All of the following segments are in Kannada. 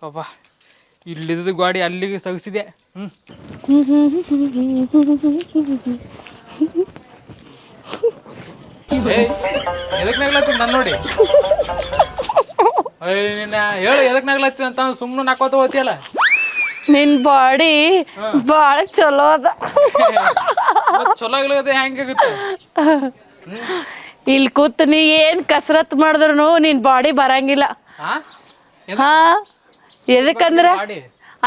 ಅಪ್ಪ ಇಲ್ಲಿದ್ದ ಗಾಡಿ ಅಲ್ಲಿಗೆ ಸಗಿಸಿದೆ. ಎದಕ್ಕೆ ನಗ್ಲತ್ತೀನಿ ನಾನು ನೋಡಿ? ನಿನ್ನ ಹೇಳು ಎದಕ್ಕೆ ನಗ್ಲತ್ತೀನಿ ಅಂತ ಸುಮ್ಮನೆ ನಾಕೋತ ಹೋಗ್ತಿಯಲ್ಲ. ನಿನ್ ಬಾಡಿ ಬಾಳ ಚಲೋ ಅದ. ಚಲೋ ಆಗ್ಲದೆ ಹೆಂಗಾಗುತ್ತೆ? ಇಲ್ಲಿ ಕೂತ್ ನೀ ಏನ್ ಕಸರತ್ ಮಾಡಿದ್ರು ನಿನ್ ಬಾಡಿ ಬರಂಗಿಲ್ಲ. ಹಾ ಎದಕ್ಕಂದ್ರ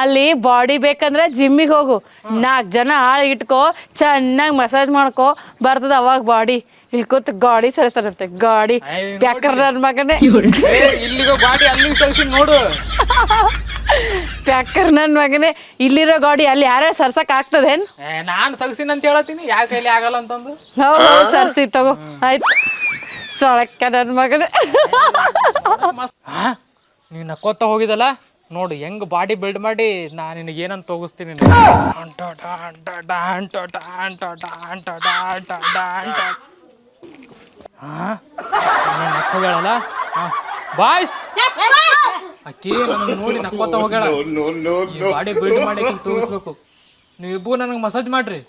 ಅಲ್ಲಿ ಬಾಡಿ ಬೇಕಂದ್ರ ಜಿಮ್ಮಿಗೆ ಹೋಗು, 4 ಜನ ಆಳು ಇಟ್ಕೋ, ಚೆನ್ನಾಗಿ ಮಸಾಜ್ ಮಾಡ್ಕೋ, ಬರ್ತದ ಅವಾಗ ಬಾಡಿ. ಇಲ್ಲಿ ಕೂತ್ ಗಾಡಿ ಸರಿಸ್ತಾರಂತೆ, ಗಾಡಿ ಪ್ಯಾಕರ್ ನನ್ನ ಮಗನೇ. ಇಲ್ಲಿಗೋ ಗಾಡಿ ಅಲ್ಲಿಗೆ ಸರಿಸಿ ನೋಡು. ಪ್ಯಾಕರ್ ನನ್ನ ಮಗನೇ, ಇಲ್ಲಿರೋ ಗಾಡಿ ಅಲ್ಲಿ ಯಾರ್ಯಾರು ಸರ್ಸಕ್ ಆಗ್ತದೇನ್? ನಾನು ಸಗಸಿನ ಅಂತ ಹೇಳತ್ತೀನಿ, ಯಾಕೆ ಕೈಲಿ ಆಗಲ್ಲ ಅಂತಂದು. ಹೌದು ಸರ್ಸಿ ತಗೋ ಆಯ್ತು. ಸೊಳಕ್ಕ ನನ್ನ ಮಗನೇ. ನೀನು ನಕ್ಕೋತ ಹೋಗಿದಲ್ಲ ನೋಡು ಹೆಂಗ್ ಬಾಡಿ ಬಿಲ್ಡ್ ಮಾಡಿ ನಾನು ನಿನಗೆ ಏನಂತ ತೋಗಿಸ್ತೀನಿ. ಹೋಗ್ಯಾಳಲ್ಲ ಬಾಯ್ಸ್, ಅಕ್ಕಿ ನನಗೆ ನೋಡಿ ನಕ್ಕೋತ ಹೋಗ್ಯಾಳ. ಬಾಡಿ ಬಿಲ್ಡ್ ಮಾಡಿ ತೋರಿಸ್ಬೇಕು. ನೀವಿಬ್ಬರು ನನಗೆ ಮಸಾಜ್ ಮಾಡ್ರಿ.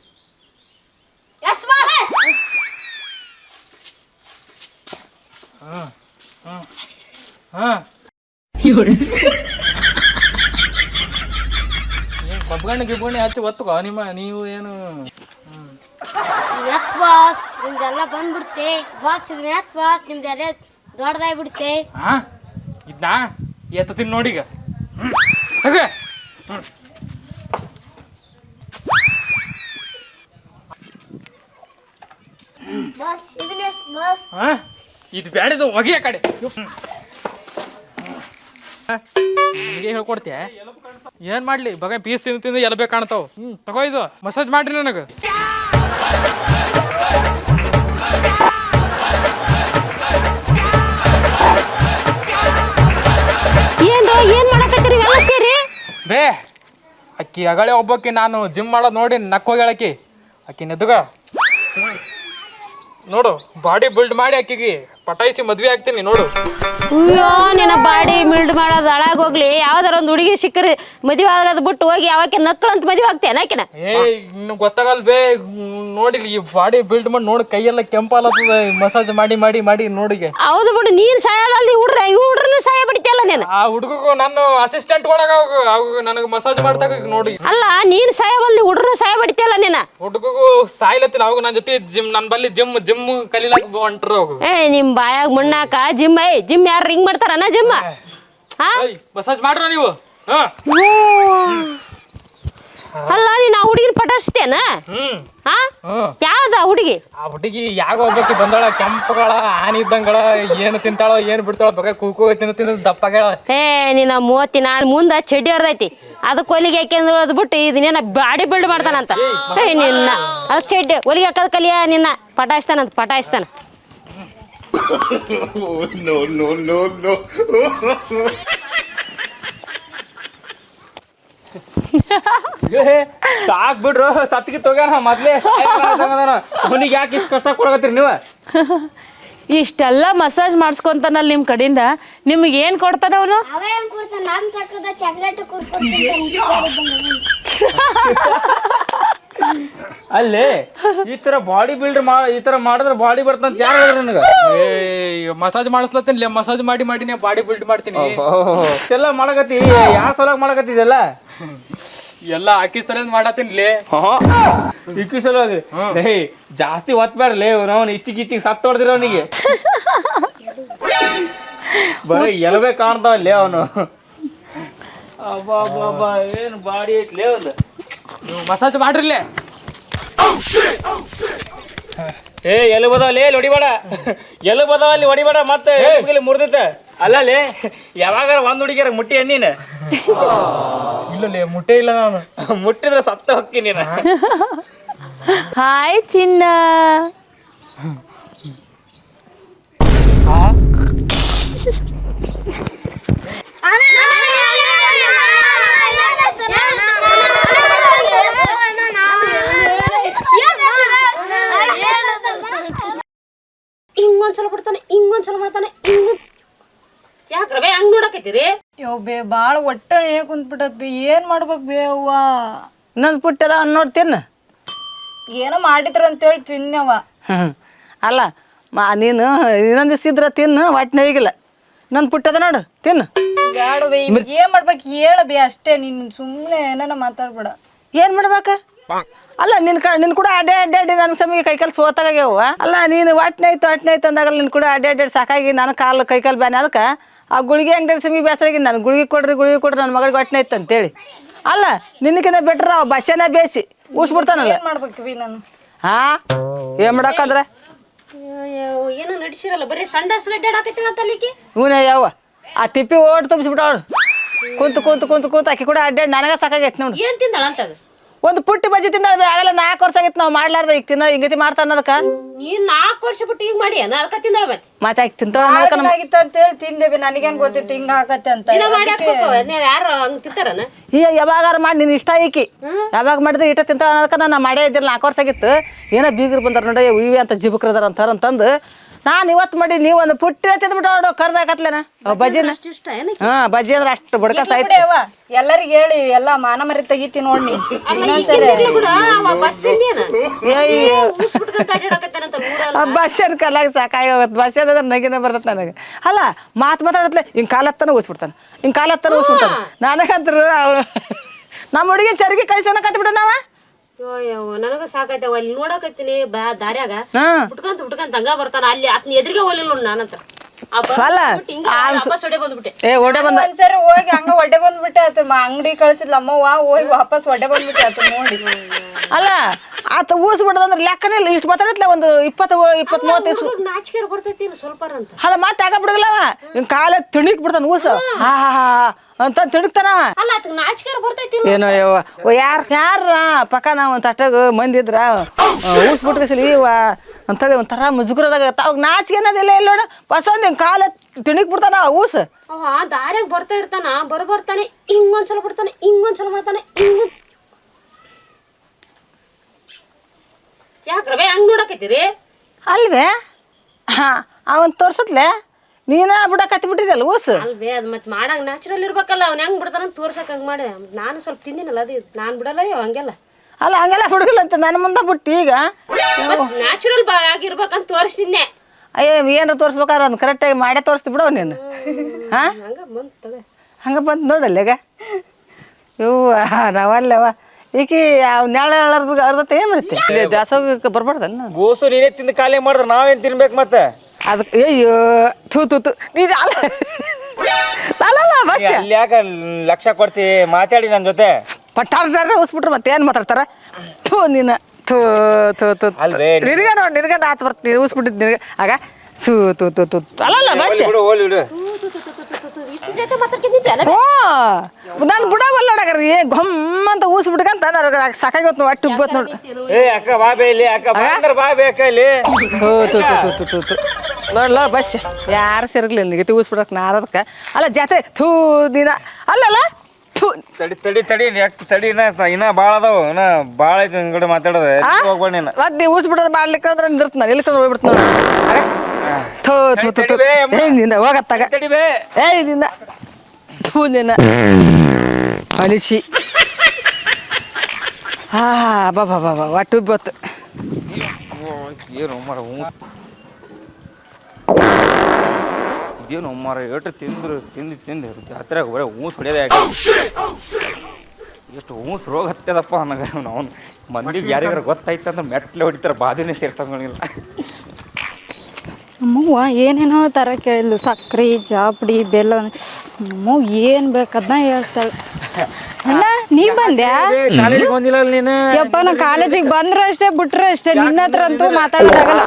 ಕಬ್ಗಣ್ಣೆ ಗಿಬ್ಗಣ್ಣೆ ಹಚ್ಚಿ ಒತ್ತುಕೋ ನೀವು ಏನು ಬಾಸ್ ನಿಮ್ದೆಲ್ಲ ಬಂದ್ಬಿಡ್ತೆ ಬಾಸ್. ಇದನ್ನ ಬಾಸ್ ನಿಮ್ದೆಲ್ಲ ದೊಡ್ಡದಾಗ್ಬಿಡ್ತೆ. ಇದನ್ನ ಎತ್ತತೀನಿ ನೋಡೀಗ. ಸಗ ಬಾಸ್ ಇದನ್ನ ಬಾಸ್. ಇದು ಬ್ಯಾಡಿದು ಹೊಗೆ ಆ ಕಡೆ. ನಿಮಗೆ ಹೇಳ್ಕೊಡ್ತೀಯ ಏನ್ ಮಾಡ್ಲಿ? ಬಗ ಪೀಸ್ ತಿಂದು ಎಲ್ಲ ಬೇಕು ಕಾಣ್ತಾವ. ತಗೋ ಇದು ಮಸಾಜ್ ಮಾಡ್ರಿ ನನಗೆ. ಏನ್ ಮಾಡಕತ್ತೀರಿ ಬೇ ಅಕ್ಕಿ ಅಗಳೆ ಒಬ್ಬಕ್ಕಿ ನಾನು ಜಿಮ್ ಮಾಡೋದು ನೋಡಿ ನಕ್ಕೋಗಿ ಹೇಳಕ್ಕಿ. ಅಕ್ಕಿ ನೆದ್ದುಗ ನೋಡು ಬಾಡಿ ಬಿಲ್ಡ್ ಮಾಡಿ ಅಕ್ಕಿಗೆ ಪಟಾಯಿಸಿ ಮದ್ವೆ ಆಗ್ತೀನಿ ನೋಡು. ಅಯ್ಯೋ ನಿನ್ನ ಬಾಡಿ ಬಿಲ್ಡ್ ಮಾಡೋದು ಹಾಳಾಗೋಗ್ಲಿ. ಯಾವ್ದಾರ ಒಂದು ಹುಡುಗಿ ಸಿಕ್ಕರಿ ಮದುವೆ ಆಗೋದು ಬಿಟ್ಟು ಹೋಗಿ ಯಾವಕ್ಕೆ ನಕ್ಕಳು ಅಂತ ಮದುವೆ ಆಗ್ತೇನೆ ಆಕಿನ. ಇನ್ನು ಗೊತ್ತಾಗಲ್ ಬೇ. ನೋಡಿ ಈ ಬಾಡಿ ಬಿಲ್ಡ್ ಮಾಡಿ ನೋಡಿ ಕೈಯೆಲ್ಲ ಕೆಂಪಾಲತ್ತದ ಮಸಾಜ್ ಮಾಡಿ ಮಾಡಿ ಮಾಡಿ ನೋಡಿಗೆ. ಹೌದು ಬಿಡು, ನೀನ್ ಸಾಯಲ್ಲ ಹುಡ್ರನ್ನು ಸಾಯ ಬಿಡ್ತಿಯಲ್ಲ ನೀನು. ಆ ಹುಡುಗಗೂ ನಾನು ಅಸಿಸ್ಟೆಂಟ್ ಒಳಗ ನನಗೆ ಮಸಾಜ್ ಮಾಡ್ದಾಗ ನೋಡಿ. ಅಲ್ಲ ನೀನ್ ಸಾಯವಲ್ಲಿ ಹುಡ್ರನ್ನು ಸಾಯ ಬಿಡ್ತಿಯಲ್ಲ ನೀನ. ಹುಡುಗಗೂ ಸಾಯ್ಲತ್ತಿಲ್ಲ ಅವಾಗ ನನ್ನ ಜೊತೆ ನನ್ನ ಬಲ್ಲಿ ಜಿಮ್ ಕಲೀಲಾಕ ಹೊಂಟ್ರ ಅವಾಗ. ನಿಮ್ ಬಾಯಾಗ ಮುಣ್ಣಾಕ ಜಿಮ್ ಜಿಮ್ ಯಾರು ರಿಂಗ್ ಮಾಡ್ತಾರನ ಜಿಮ್? ಮಸಾಜ್ ಮಾಡ್ರ ನೀವು. ಅಲ್ಲ ನೀನ್ ಆ ಹುಡುಗಿನ ಪಟಾಯಿಸ್ತೇನ? ಯಾವ್ದ ಹುಡುಗಿ? ಆ ಹುಡುಗಿ ಯಾಗ ಒಬ್ಬಾಕಿ ಬಂದಾಳ, ಕೆಂಪಗಳ ಆನಿ ಇದ್ದಂಗಳ, ಏನು ತಿಂತಾಳೋ ಏನು ಬಿಡ್ತಾಳ, ಬಗ ಕೂಕೋ ತಿಂದು ದಪ್ಪಗಳ. ನಿನ್ನ 34 ಮುಂದ ಚಡ್ಡಿ ಹೊರದೈತಿ, ಅದಕ್ಕೆ ಹೊಲಿಗೆ ಹಾಕ್ಯಂದ್ ಬಿಟ್ಟು ಇದನ್ನೇನ ಬಾಡಿ ಬಿಲ್ಡ್ ಮಾಡ್ತಾನಂತ. ನಿನ್ನ ಅದ್ ಚಡ್ಡಿ ಹೊಲಿಗೆ ಹಾಕೋದ್ ಕಲಿಯ ನಿನ್ನ ಪಟಾಯಿಸ್ತಾನಂತ ಪಟಾಯಿಸ್ತಾನ. ಸಾಕ್ ಬಿಡ್ರು, ಸತ್ಗಿ ತಗೋಣ ಮೊದ್ಲೇ. ಅವನಿಗೆ ಯಾಕೆ ಇಷ್ಟು ಕಷ್ಟ ಕೊಡಕತ್ತೀರಿ ನೀವು? ಇಷ್ಟೆಲ್ಲ ಮಸಾಜ್ ಮಾಡಿಸ್ಕೊಂತಾನಲ್ಲ ನಿಮ್ಮ ಕಡೆಯಿಂದ, ನಿಮ್ಗೆ ಏನು ಕೊಡ್ತಾನ ಅವನು? ಅಲ್ಲಿ ಈ ತರ ಬಾಡಿ ಬಿಲ್ಡ್ ಈ ತರ ಮಾಡಿದ್ರೆ ಬಾಡಿ ಬರ್ತಂತ ಯಾರು ಹೇಳಿದ್ರು ನನಗೆ? ಮಸಾಜ್ ಮಾಡಿಸ್ಲತ್ತೀನಿ, ಮಸಾಜ್ ಮಾಡಿ ಮಾಡಿನೇ ಬಾಡಿ ಬಿಲ್ಡ್ ಮಾಡ್ತೀನಿ. ಎಲ್ಲ ಮಾಡಕತ್ತಿ, ಯಾವ ಸಲ ಮಾಡಕತ್ತಿದೆಲ್ಲ? ಎಲ್ಲ ಅಕ್ಕಿ ಸಲ ಮಾಡತ್ತೀನಿ. ಇಕ್ಕಿ ಸಲುವಾಗಿ ಜಾಸ್ತಿ ಒತ್ಬೇಡಲೇ, ಅವನು ಇಚ್ಚಿಗೆ ಸತ್ತು ಹೊಡೆದಿರ ಅವನಿಗೆ. ಬರೀ ಎಲವೇ ಕಾಣ್ತಾವಲ್ಲೇ ಅವನು. ಅಬ್ಬಾ ಏನು ಬಾಡಿ ಐತ್ಲೇ ಅವನು. ನೀವು ಮಸಾಜ್ ಮಾಡ್ರಿಲ್ಲೇ. ಎಲ್ಲಿ ಬದಾವಲ್ಲಿ ಹೊಡಿಬೇಡ, ಎಲ್ಲಿ ಬದಾವ ಅಲ್ಲಿ ಹೊಡಿಬೇಡ, ಮತ್ತೆ ಮುರಿದೈತೆ. ಅಲ್ಲಲ್ಲಿ ಯಾವಾಗಾರ ಒಂದ್ ಹುಡುಗಿಯರ ಮುಟ್ಟಿ ನೀನು? ಇಲ್ಲಲೇ ಮುಟ್ಟೆ ಇಲ್ಲ ನಾನು. ಮುಟ್ಟಿದ್ರೆ ಸತ್ತ ಹೋಗ್ತೀನಿ ನೀನು. ಹಾಯ್ ಚಿನ್ನ. ಒಂದ್ಸಲ ಬಿಡ್ತಾನೆ ಹಿಂಗೊಂದ್ಸಲ ಮಾಡ್ತಾನೆ ಹಿಂಗ್ ಯಾಕ್ರ ಬೇ ಹಂಗ್ ನೋಡಕತ್ತೀರಿ ಯವ್ ಬೇ ಭಾಳ ಒಟ್ಟ ಕುಂತ್ಬಿಟ್ಟತ್ ಬೇ ಏನ್ ಮಾಡ್ಬೇಕು ಬೇ ಅವ್ವ ಇನ್ನೊಂದು ಪುಟ್ಟದ ನೋಡಿ ತಿನ್ನು. ಏನೋ ಮಾಡಿದ್ರು ಅಂತೇಳಿ ತಿನ್ನವ. ಅಲ್ಲ ನೀನು ಇನ್ನೊಂದು ದಿವ್ಸ ಇದ್ರ ತಿನ್ನು, ಹೊಟ್ಟೆ ನೋವಿಗಿಲ್ಲ. ಇನ್ನೊಂದು ಪುಟ್ಟದ ನೋಡು ತಿನ್ನು. ಬ್ಯಾಡ ಬೇ ಏನ್ ಮಾಡ್ಬೇಕು ಹೇಳ ಬೇ ಅಷ್ಟೇ. ನೀನ್ ಸುಮ್ಮನೆ ಏನಾನ ಮಾತಾಡ್ಬೇಡ. ಏನು ಮಾಡ್ಬೇಕು? ಅಲ್ಲ ನಿನ್ ಕೂಡ ಅಡ್ಡಾಡಿ ನನ್ನ ಸಮಯ ಕೈಕಾಲು ಸೋತಾಗ್ಯಾವ. ಅಲ್ಲ ನೀನು ಹೊಟ್ಟೆ ಐತು ಅಂದಾಗಲ್ಲ ನಿನ್ ಕೂಡ ಅಡ್ಡಾಡಿ ಸಾಕಾಗಿ ನನ್ನ ಕಾಲು ಕೈಕಾಲು ಬ್ಯಾನೆ ಅದಕ್ಕೆ ಆ ಗುಳಿಗೆ ಅಂಗಡಿ ಸಮಯ ಬೇಸರಾಗಿ ನಾನು ಗುಳಿಗೆ ಕೊಡ್ರಿ ನನ್ನ ಮಗಳಿಗೆ ಹೊಟ್ಟೆ ಐತೆ ಅಂತೇಳಿ. ಅಲ್ಲ ನಿನ್ನಕಿಂತ ಬೆಟ್ರ ಬಸ್ಸೇನ ಬೇಸಿ ಊಸ್ಬಿಡ್ತಾನಲ್ಲ. ಏನ್ ಮಾಡ್ಬೇಕು ಬಿ ನಾನು? ಏನು ಮಾಡಕ್ಕಂದ್ರೆ ಏನೋ ನಡಿಸಿರಲ್ಲ ಬರೀ ಸಂಡಾಸ್ ಅಡ್ಡಾಡಕತ್ತೀನಿ ಅಂತ ಅಲ್ಲಿಗೆ ಇವನೇ ಯಾವ ಆ ತಿಪ್ಪಿ ಓಟ್ ತುಂಬಿಸ್ಬಿಟ್ಟವಳು. ಕುಂತು ಆಕಿ ಕೂಡ ಅಡ್ಡಾಡಿ ನನಗೆ ಸಾಕಾಗೈತೆ ನೋಡಿ. ಏನ್ ತಿಂದಾಳ ಅಂತದ ಒಂದು ಪುಟ್ಟಿ ಬಜ್ಜಿ ತಿಂದಾಳ. ಆಗಲ್ಲ 4 ವರ್ಷ ಆಗಿತ್ತು ನಾವು ಮಾಡ್ಲಾರ್ದ ಈಗ ತಿನ್ನೋ ಹಿಂಗತಿ ಮಾಡ್ತಾ ಅನ್ನೋದಕ್ಕೆ. ನೀನ್ 4 ವರ್ಷ ಬಿಟ್ಟು ಈಗ ಮಾಡಿ ಅದಕ್ಕ ತಿಂದಾಳ ಮತ್ತೆ ಮತ್ತೆ ಆಕಿ ತಿಂತಾಳ ಆಗಿತ್ತ ಅಂತ ಹೇಳಿ ತಿಂದೆ ಬಿ. ನನಗೇನ್ ಗೊತ್ತಿತ್ತು ಹಿಂಗ ಆಗತ್ತೆ ಅಂತ. ದಿನ ಮಾಡಿ ಹಾಕ್ಬೇಕು ಯಾರು ಹಂಗ್ ತಿಂತಾರನ ಯಾವಾಗಾರ ಮಾಡಿ ನಿನ್ನ ಇಷ್ಟ ಈಕಿ ಯಾವಾಗ ಮಾಡಿದ್ರೆ ಇಷ್ಟ ತಿಂತಾಳ ಅನ್ನೋದಕ್ಕೆ ನಾನು ಮಾಡೇ ಇದ್ದಿಲ್ಲ. 4 ವರ್ಷ ಆಗಿತ್ತು. ಏನೋ ಬೀಗರು ಬಂದಾರ ನೋಡಿ ಇವಿ ಅಂತ ಜಿಬಕ್ರದಾರ ಅಂತಂದು ನಾನು ಇವತ್ತು ಮಾಡಿ ನೀವು ಒಂದು ಪುಟ್ಟಿ ತಿಂದ್ಬಿಟ್ಟು ಕರ್ದಾಕತ್ಲೇನ ಬಜ್ಜಿನ. ಇಷ್ಟ ಏನ ಬಜ್ಜಿ ಅಂದ್ರೆ ಅಷ್ಟು ಬಡ್ಕಸ್ ಆಯ್ತು. ಬಿಡಿ ಅವ್ವ ಎಲ್ಲರಿಗೂ ಹೇಳಿ ಎಲ್ಲ ಮಾನ ಮರಿ ತೆಗಿತಿ ನೋಡಿ. ಬಸ್ ಕಲ್ಲಾಗ ಸಾಕಾಗೋಗತ್ತೆ. ಬಸ್ ಅಂದ್ರೆ ನಗಿನ ಬರ್ತದೆ ನನಗೆ. ಅಲ್ಲ ಮಾತಾಡತ್ಲೆ ಹಿಂಗೆ ಕಾಲತ್ತನ ಊಸ್ಬಿಡ್ತಾನೆ, ಹಿಂಗೆ ಕಾಲತ್ತನ ಊಸ್ಬಿಡ್ತಾನೆ. ನನಗಂತರು ನಮ್ಮ ಹುಡುಗಿ ಚರಿಗೆ ಕೈಸನ ಕತ್ಬಿಟ್ಟ ನಾವ. ನನಗ ಸಾಕಾಯ್ತವ ಅಲ್ಲಿ ನೋಡಕತ್ತೀನಿ ದಾರ್ಯಾಗ ಬಿಟ್ಕಂತ ಹಂಗ ಬರ್ತಾನ ಅಲ್ಲಿ ಅತ್ನ ಎದುರಿಗೆ ಹೋಲಿಲ್ಲ ನೋಡಿ ನಾನಂತ ಬಂದ್ಬಿಟ್ಟೆ. ಒಂದ್ಸರಿ ಹೋಗಿ ಹಂಗ ಒಡ್ಡೆ ಬಂದ್ಬಿಟ್ಟೆ ಆತ. ಅಂಗಡಿ ಕಳ್ಸಿದ್ಲ ಅಮ್ಮವ್ವ ಹೋಗಿ ವಾಪಸ್ ಒಡ್ಡೆ ಬಂದ್ಬಿಟ್ಟೆ ಆತ ನೋಡಿ. ಅಲ್ಲ ಆತ ಊಸ್ಬಿಡದಂದ್ರೆ ಲೆಕ್ಕನೇ ಇಲ್ಲ. ಇಷ್ಟು ಮಾತಾಡತ್ಲೆ ಒಂದು 20-30 ನಾಚಿಕೆ ಬರ್ತೈತಿ ಸ್ವಲ್ಪ ಅಂತ. ಅಲ್ಲ ಮತ್ತೆ ಆಗ ಬಿಡಗಲ್ಲವ ಹಿಂಗೆ ಕಾಲ ತಿಣಿಕ್ ಬಿಡ್ತಾನ ಊಸ ಅಂತ ತಿಣಕ್ತಾನವ. ಅಲ್ಲ ನಾಚಿಕೆ ಬರ್ತೈತಿ ಏನೋ ಯವ್ವ ಯಾರ ಪಕ್ಕ ನಾವು ಒಂದು ತಟ್ಟಾಗ ಮಂದಿ ಇದ್ರ ಊಸ್ಬಿಟ್ಕಸಲಿ ಅಂತೇಳಿ ಒಂಥರ ಮುಜುಗುರದಾಗ ಅವಾಗ ನಾಚಿಕೆ ಅನ್ನೋದಿಲ್ಲ ಇಲ್ಲ ನೋಡ. ಬಸವಂದ್ ಹಿಂಗೆ ಕಾಲ ತಿಣಿಕ್ ಬಿಡ್ತಾನ ಊಸ. ಅವ ದಾರ್ಯಾಗ ಬರ್ತಾ ಇರ್ತಾನ ಬರ್ತಾನೆ ಹಿಂಗೊಂದ್ಸಲ ಬಿಡ್ತಾನೆ ಹಿಂಗೊಂದ್ಸಲ ಮಾಡ್ತಾನೆ ಹಿಂಗ ಯಾಕ್ರ ಬೇ ಹಂಗ್ ನೋಡಕತ್ತೀರಿ? ಅಲ್ವೇ ಅವನ್ ತೋರ್ಸತ್ಲೆ ನೀನ ಬಿಡಕತ್ತಿ ಬಿಟ್ಟಿದ್ದಲ್ಲ ಊಸು. ಅಲ್ವೇ ಅದ್ ಮತ್ ಮಾಡಂಗ್ ನ್ಯಾಚುರಲ್ ಇರ್ಬೇಕಲ್ಲ. ಅವ್ನ ಹೆಂಗ್ ಬಿಡ್ತಾನ ತೋರ್ಸಕ್ ಹಂಗ್ ಮಾಡಿ ನಾನು ಸ್ವಲ್ಪ ತಿಂದಿನಲ್ಲ ಅದು ನಾನ್ ಬಿಡಲ್ಲ ಹಂಗೆಲ್ಲ. ಅಲ್ಲ ಹಂಗೆಲ್ಲ ಹುಡುಗಿಲ್ಲ ಅಂತ ನನ್ನ ಮುಂದೆ ಬಿಟ್ಟು ಈಗ ನ್ಯಾಚುರಲ್ ಆಗಿರ್ಬೇಕಂತ ತೋರಿಸ್ತಿದ್ದೆ. ಅಯ್ಯೋ ಏನಾರ ತೋರಿಸ್ಬೇಕಾದ್ರೆ ಅದನ್ನ ಕರೆಕ್ಟಾಗಿ ಮಾಡೇ ತೋರಿಸ್ತಿ ಬಿಡೋ ನೀನು. ಹಂಗೆ ಬಂತು ನೋಡಲ್ಲ ಈಗ ಇವು ನಾವಲ್ಲವ ಈಕಿ ನ್ಯಾಳ ಅರ್ಧತ್ತೆ ಏನು ಮಾಡುತ್ತೆ ಇಲ್ಲಿ ದಾಸೋಗಕ್ಕೆ ಬರ್ಬಾರ್ದನ್ನ. ಗೋಸು ನೀನೇ ತಿಂದು ಖಾಲಿ ಮಾಡಿದ್ರೆ ನಾವೇನು ತಿನ್ಬೇಕು ಮತ್ತೆ? ಅದಕ್ಕೆ ಅಯ್ಯೋ ಥೂ ನೀನು ಅಲ್ಲ ಬಸ್ ಅಲ್ಲಿ ಯಾಕೆ ಲಕ್ಷ ಕೊಡ್ತಿ ಮಾತಾಡಿ ನನ್ನ ಜೊತೆ ಪಟ್ಟಾರ ಉಸ್ಬಿಟ್ರೆ ಮತ್ತೆ ಏನು ಮಾತಾಡ್ತಾರ? ಥೂ ನೀನು ಅಲ್ವೇ ನಿನಗ ಆತ ಬರ್ತೀನಿ ಉಸ್ಬಿಟ್ಟಿದ್ದು ನಿನಗೆ ಆಗ ತೂ ಅಲ್ಲಲ್ಲ ಬಸ್ ನಾನು ಬಿಡವಲ್ಲ ಗೊಮ್ಮ ಅಂತ ಊಸ್ಬಿಟ್ಕಂತ ಸಾಕಾಗಿ ಒಟ್ಟು ಉಬ್ಬತ್ ನೋಡಿ. ಏ ಅಕ್ಕ ಬಾ ಬೇ ಇಲ್ಲಿ ಅಕ್ಕ ಬಾ ಬೇಕ ಇಲ್ಲಿ ನೋಡ್ಲ ಬಸ್ ಯಾರು ಸೇರ್ಲಿಲ್ಲ ನಿಗತಿ ಊಸ್ಬಿಡಕ್ ನಾರದಕ್ಕೆ. ಅಲ್ಲ ಜಾತ್ರೆ ಥೂ ನೀನ ಅಲ್ಲಲ್ಲ ಥೂ ತಡಿ ಇನ್ನ ಭಾಳ ಅದಾವ ಇನ್ನ ಭಾಳ ಐತಿ ನಿನ್ ಕಡೆ ಮಾತಾಡೋದು ಹೋಗ್ಬೇಡ ನೀನು. ಮತ್ತೆ ನೀವು ಊಸ್ಬಿಡೋದು ಮಾಡ್ಲಿಕ್ಕೆ ಅಂದ್ರೆ ನಿಂದಿರ್ತ ನಾನು ಇಲ್ಲಿಕಂದ್ರೆ ಹೋಗ್ಬಿಡ್ತು ನೋಡಿ. ನಿನ್ನ ಹೋಗತ್ತಾಗ ಏಯ್ ನಿನ್ನ ಥೂ ನಿನ್ನ ಅಲಿಸಿ ಬಾ ಒಟ್ಟು ಬತ್ತು ಏನು ಮರ ಇದೇನು ಮರ ಏಟು ತಿಂದು ಜಾತ್ರೆಗೆ ಬರೀ ಊಸ್ ಹೊಡೆಯೋದೇ ಎಷ್ಟು ಊಸ್ ರೋಗ ಹತ್ತದಪ್ಪ ನನಗೆ. ಅವ್ನು ಮಂದಿಗೆ ಯಾರಿಗಾರ ಗೊತ್ತಾಯ್ತು ಅಂದ್ರೆ ಮೆಟ್ಲೆ ಹೊಡಿತಾರೆ ಬಾದಿನೇ ಸೇರ್ಸಂಗಿಲ್ಲ. ನಮ್ಮವ್ವ ಏನೇನೋ ಥರ ಕೇಳಿದ್ಲು ಸಕ್ರೆ ಜಾಪಡಿ ಬೆಲ್ಲ ನಮ್ಮವ್ವ ಏನು ಬೇಕದನ್ನ ಹೇಳ್ತಾಳೆ. ಅಣ್ಣ ನೀ ಬಂದ್ಯಾ? ಕಾಲೇಜಿಗೆ ಬಂದಿಲ್ಲ ನೀನು? ಯಪ್ಪ ನಾ ಕಾಲೇಜಿಗೆ ಬಂದ್ರೆ ಅಷ್ಟೇ ಬಿಟ್ರೆ ಅಷ್ಟೇ. ನಿನ್ನ ಹತ್ರ ಅಂತೂ ಮಾತಾಡೋದಾಗಲ್ಲ.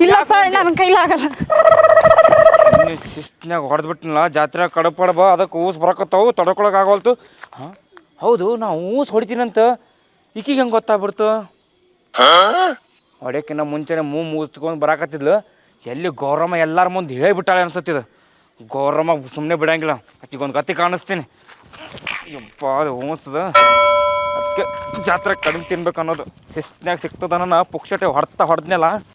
ಇಲ್ಲಪ್ಪ ನನ್ನ ಕೈಲಾಗಲ್ಲ. ಶಿಸ್ತಿನಾಗ ಹೊಡೆದ್ಬಿಟ್ಟಿನಲ್ಲ ಜಾತ್ರೆ ಕಡಪಡಬ ಅದಕ್ಕೆ ಊಸ್ ಬರಕತ್ತಾವು ತಡ್ಕೊಳಕ್ ಆಗವಲ್ತು. ಹಾಂ ಹೌದು ನಾ ಊಸ್ ಹೊಡಿತೀನಂತ ಈಕಿಗೆ ಹೆಂಗೆ ಗೊತ್ತಾಗ್ಬಿಡ್ತು? ಹೊಡ್ಯಕ್ಕಿನ್ನ ಮುಂಚೆನೆ ಮುಚ್ಕೊಂಡು ಬರಾಕತ್ತಿದ್ಲು. ಎಲ್ಲಿ ಗೌರಮ್ಮ ಎಲ್ಲರ ಮುಂದೆ ಹೇಳಿಬಿಟ್ಟಾಳೆ ಅನ್ಸತ್ತಿದ. ಗೌರಮ್ಮ ಸುಮ್ಮನೆ ಬಿಡಂಗಿಲ್ಲ. ಆಕಿಗೊಂದು ಗತಿ ಕಾಣಿಸ್ತೀನಿ. ಯಪ್ಪ ಅದು ಊಸದ ಅದಕ್ಕೆ ಜಾತ್ರೆ ಕಡಿಮೆ ತಿನ್ಬೇಕು ಅನ್ನೋದು ಶಿಸ್ತಿನಾಗ ಸಿಗ್ತದನ ಪುಕ್ಷಟೆ ಹೊಡ್ದ್ನೆಲ್ಲ.